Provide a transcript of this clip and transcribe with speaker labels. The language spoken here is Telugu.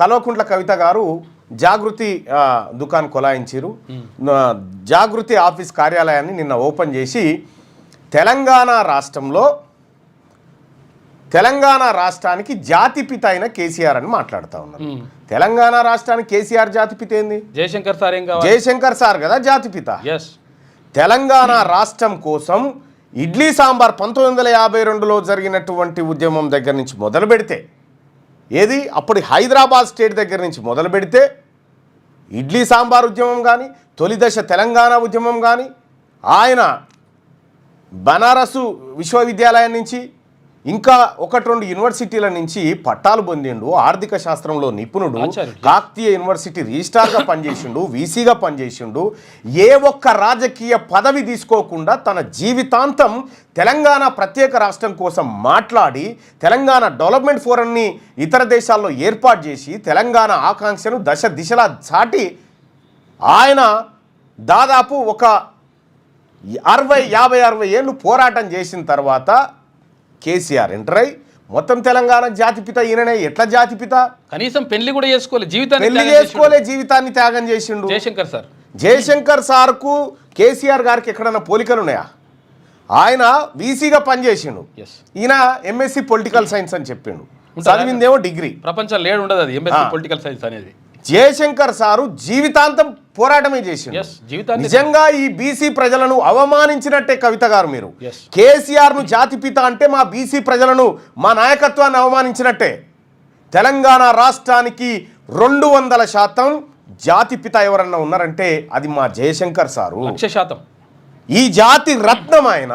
Speaker 1: కల్వకుంట్ల కవిత గారు జాగృతి దుకాణం కొలాయించారు. జాగృతి ఆఫీస్ కార్యాలయాన్ని నిన్న ఓపెన్ చేసి తెలంగాణ రాష్ట్రానికి జాతిపిత అయిన కేసీఆర్ అని మాట్లాడుతూ ఉన్నారు. తెలంగాణ రాష్ట్రానికి కేసీఆర్ జాతిపిత ఏంది? జయశంకర్ సార్ కదా జాతిపిత. తెలంగాణ రాష్ట్రం కోసం ఇడ్లీ సాంబార్ 1952లో జరిగినటువంటి ఉద్యమం దగ్గర నుంచి మొదలు పెడితే, ఏది అప్పుడు హైదరాబాద్ స్టేట్ దగ్గర నుంచి మొదలు పెడితే ఇడ్లీ సాంబార్ ఉద్యమం కానీ, తొలి దశ తెలంగాణ ఉద్యమం కానీ, ఆయన బనారసు విశ్వవిద్యాలయం నుంచి ఇంకా 1-2 యూనివర్సిటీల నుంచి పట్టాలు పొందిండు. ఆర్థిక శాస్త్రంలో నిపుణుడు. కాకతీయ యూనివర్సిటీ రిజిస్ట్రార్గా పనిచేసిండు, వీసీగా పనిచేసిండు. ఏ ఒక్క రాజకీయ పదవి తీసుకోకుండా తన జీవితాంతం తెలంగాణ ప్రత్యేక రాష్ట్రం కోసం మాట్లాడి తెలంగాణ డెవలప్మెంట్ ఫోరంని ఇతర దేశాల్లో ఏర్పాటు చేసి తెలంగాణ ఆకాంక్షను దశ దిశలా చాటి ఆయన దాదాపు ఒక 50-60 ఏళ్ళు పోరాటం చేసిన తర్వాత కేసీఆర్ ఎంటర్ అయి మొత్తం తెలంగాణ జాతిపిత ఈయననే. ఎట్లా జాతిపిత?
Speaker 2: కనీసం పెళ్లి కూడా
Speaker 1: జీవితాన్ని త్యాగం చేసిండు జయశంకర్ సార్కు కేసీఆర్ గారికి ఎక్కడన్నా పోలికలు ఉన్నాయా? ఆయన వీసీగా పనిచేసిండు, ఈయన ఎంఎస్సి పొలిటికల్ సైన్స్ అని చెప్పిండు, చదివిందేమో డిగ్రీ.
Speaker 2: ప్రపంచం లేడు ఉండదు అది ఎంఎస్సి పొలిటికల్ సైన్స్ అనేది.
Speaker 1: జయశంకర్ సారు జీవితాంతం పోరాటమే చేసిండు. నిజంగా ఈ బీసీ ప్రజలను అవమానించినట్టే కవిత గారు. మీరు కేసీఆర్ ను జాతిపిత అంటే మా బీసీ ప్రజలను, మా నాయకత్వాన్ని అవమానించినట్టే. తెలంగాణ రాష్ట్రానికి 200% జాతిపిత ఎవరన్నా ఉన్నారంటే అది మా జయశంకర్ సారు.
Speaker 2: 100%.
Speaker 1: ఈ జాతి రత్నం ఆయన.